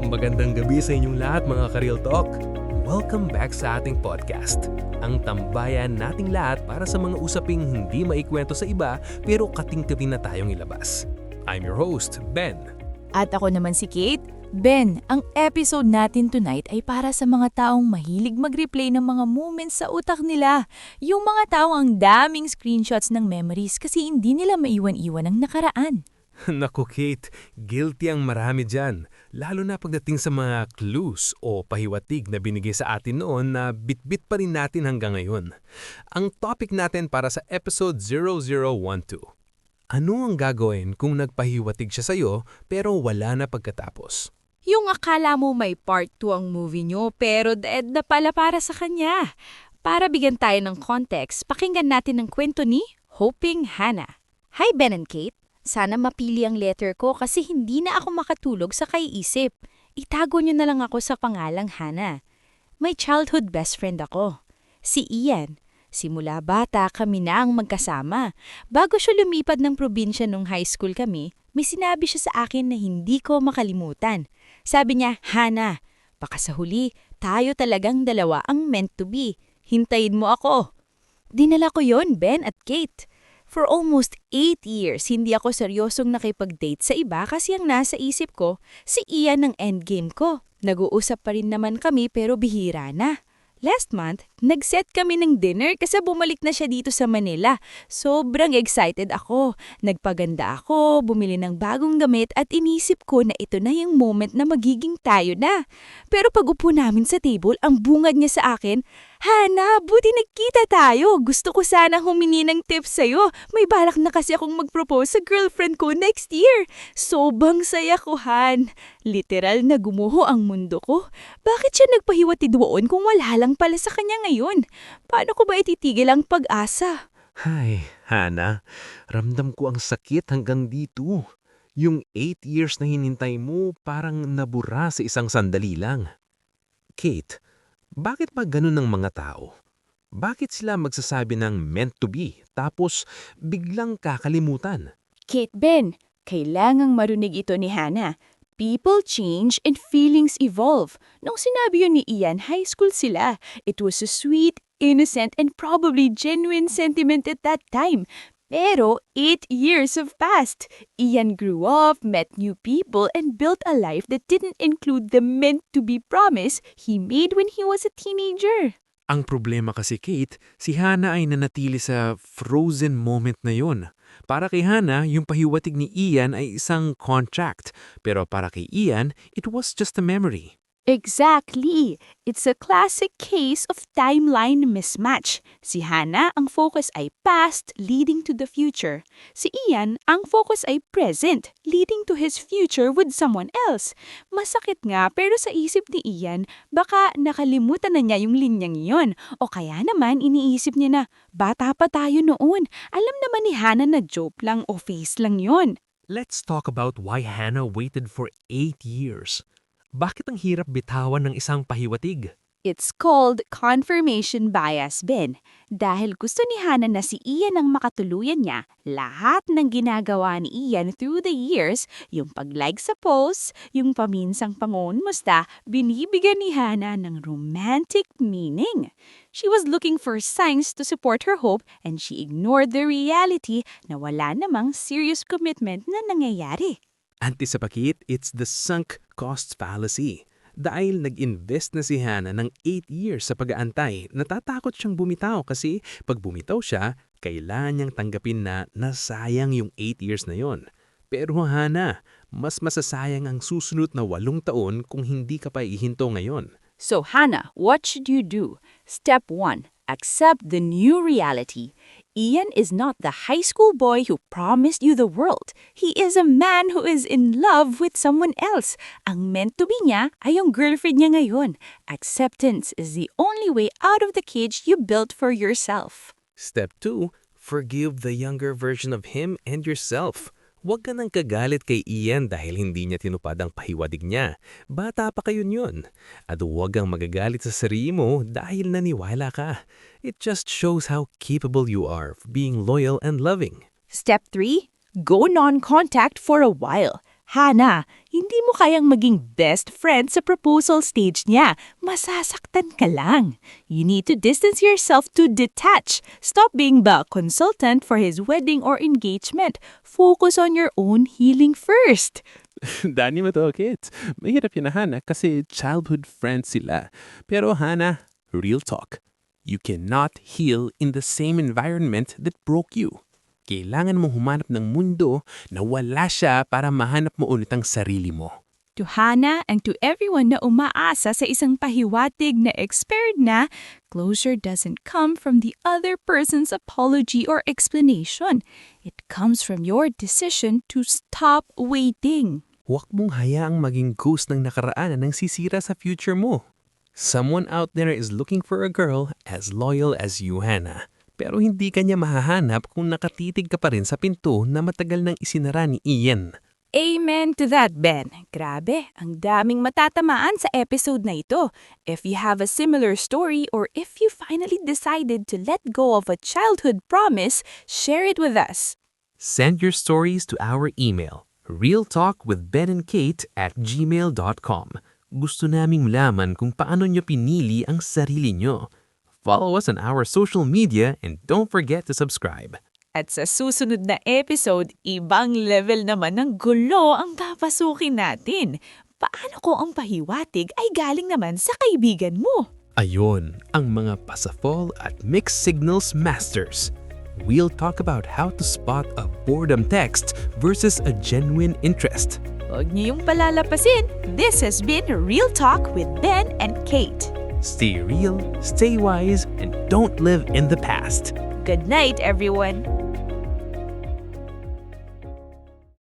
Magandang gabi sa inyong lahat mga ka-Real Talk. Welcome back sa ating podcast. Ang tambayan nating lahat para sa mga usaping hindi maikwento sa iba pero kating-kating na tayong ilabas. I'm your host, Ben. At ako naman si Kate. Ben, ang episode natin tonight ay para sa mga taong mahilig mag-replay ng mga moments sa utak nila. Yung mga taong ang daming screenshots ng memories kasi hindi nila maiwan-iwan ang nakaraan. Naku Kate, guilty ang marami dyan. Lalo na pagdating sa mga clues o pahiwatig na binigay sa atin noon na bit-bit pa rin natin hanggang ngayon. Ang topic natin para sa episode 0012. Ano ang gagawin kung nagpahiwatig siya sa'yo pero wala na pagkatapos? Yung akala mo may part 2 ang movie nyo pero dead na pala para sa kanya. Para bigyan tayo ng context, pakinggan natin ang kwento ni Hoping Hannah. Hi Ben and Kate! Sana mapili ang letter ko kasi hindi na ako makatulog sa kaiisip. Itago nyo na lang ako sa pangalang Hannah. May childhood best friend ako. Si Ian. Simula bata kami na ang magkasama. Bago siya lumipad ng probinsya nung high school kami, may sinabi siya sa akin na hindi ko makalimutan. Sabi niya, Hannah, baka sa huli, tayo talagang dalawa ang meant to be. Hintayin mo ako. Dinala ko yon, Ben at Kate. For almost 8 years, hindi ako seryosong nakipag-date sa iba kasi ang nasa isip ko, si Ian ang endgame ko. Nag-uusap pa rin naman kami pero bihira na. Last month, nag-set kami ng dinner kasi bumalik na siya dito sa Manila. Sobrang excited ako. Nagpaganda ako, bumili ng bagong gamit at inisip ko na ito na yung moment na magiging tayo na. Pero pag upo namin sa table, ang bungad niya sa akin, Hannah, buti nagkita tayo. Gusto ko sana humingi ng tips sa'yo. May balak na kasi akong mag-propose sa girlfriend ko next year. Sobang saya ko, Han. Literal na gumuho ang mundo ko. Bakit siya nagpahiwati doon kung wala lang pala sa kanya ngayon? Paano ko ba ititigil ang pag-asa? Hay, Hannah, ramdam ko ang sakit hanggang dito. Yung 8 years na hinintay mo parang nabura sa isang sandali lang. Kate, bakit ba ganun ng mga tao? Bakit sila magsasabi ng meant to be tapos biglang kakalimutan? Kate Ben, kailangang marinig ito ni Hannah. People change and feelings evolve. Nung sinabi yun ni Ian, high school sila. It was a sweet, innocent, and probably genuine sentiment at that time. Pero 8 years have passed. Ian grew up, met new people, and built a life that didn't include the meant-to-be promise he made when he was a teenager. Ang problema kasi Kate, si Hannah ay nanatili sa frozen moment na yun. Para kay Hannah, yung pahiwatig ni Ian ay isang contract. Pero para kay Ian, it was just a memory. Exactly! It's a classic case of timeline mismatch. Si Hannah, ang focus ay past leading to the future. Si Ian, ang focus ay present leading to his future with someone else. Masakit nga pero sa isip ni Ian, baka nakalimutan na niya yung linyang iyon. O kaya naman iniisip niya na, bata pa tayo noon. Alam naman ni Hannah na joke lang o face lang yon. Let's talk about why Hannah waited for 8 years. Bakit ang hirap bitawan ng isang pahiwatig? It's called confirmation bias, Ben. Dahil gusto ni Hannah na si Ian ang makatuluyan niya, lahat ng ginagawa ni Ian through the years, yung pag-like sa posts, yung paminsang pangunmusta, binibigyan ni Hannah ng romantic meaning. She was looking for signs to support her hope and she ignored the reality na wala namang serious commitment na nangyayari. Antisapakit, it's the sunk costs fallacy. Dahil nag-invest na si Hannah ng 8 years sa pag-aantay, natatakot siyang bumitaw kasi pag bumitaw siya, kailangan niyang tanggapin na nasayang yung 8 years na yon. Pero Hannah, mas masasayang ang susunod na 8 taon kung hindi ka pa ihinto ngayon. So Hannah, what should you do? Step 1. Accept the new reality. Ian is not the high school boy who promised you the world. He is a man who is in love with someone else. Ang meant to be niya ay yung girlfriend niya ngayon. Acceptance is the only way out of the cage you built for yourself. Step 2, forgive the younger version of him and yourself. Huwag ka nang kagalit kay Ian dahil hindi niya tinupad ang pahiwatig niya. Bata pa kayo yun. At huwag kang magagalit sa sarili mo dahil naniwala ka. It just shows how capable you are of being loyal and loving. Step 3. Go non-contact for a while. Hana, hindi mo kayang maging best friend sa proposal stage niya. Masasaktan ka lang. You need to distance yourself to detach. Stop being the consultant for his wedding or engagement. Focus on your own healing first. Dani mo to, kids. Mahirap yun na Hana kasi childhood friends sila. Pero Hana, real talk. You cannot heal in the same environment that broke you. Kailangan mong humanap ng mundo na wala siya para mahanap mo ulit ang sarili mo. To Hana and to everyone na umaasa sa isang pahiwatig na expert na, closure doesn't come from the other person's apology or explanation. It comes from your decision to stop waiting. Huwag mong hayaang maging ghost ng nakaraan na nagsisira sa future mo. Someone out there is looking for a girl as loyal as you, Hana. Pero hindi ka niya mahahanap kung nakatitig ka pa rin sa pinto na matagal nang isinara ni Ian. Amen to that, Ben. Grabe, ang daming matatamaan sa episode na ito. If you have a similar story or if you finally decided to let go of a childhood promise, share it with us. Send your stories to our email, realtalkwithbenandkate@gmail.com. Gusto naming malaman kung paano nyo pinili ang sarili nyo. Follow us on our social media and don't forget to subscribe. At sa susunod na episode, ibang level naman ng gulo ang papasukin natin. Paano kung ang pahiwatig ay galing naman sa kaibigan mo? Ayon, ang mga pasafol at mixed signals masters. We'll talk about how to spot a boredom text versus a genuine interest. Huwag niyong palalapasin. This has been Real Talk with Ben and Kate. Stay real, stay wise, and don't live in the past. Good night, everyone.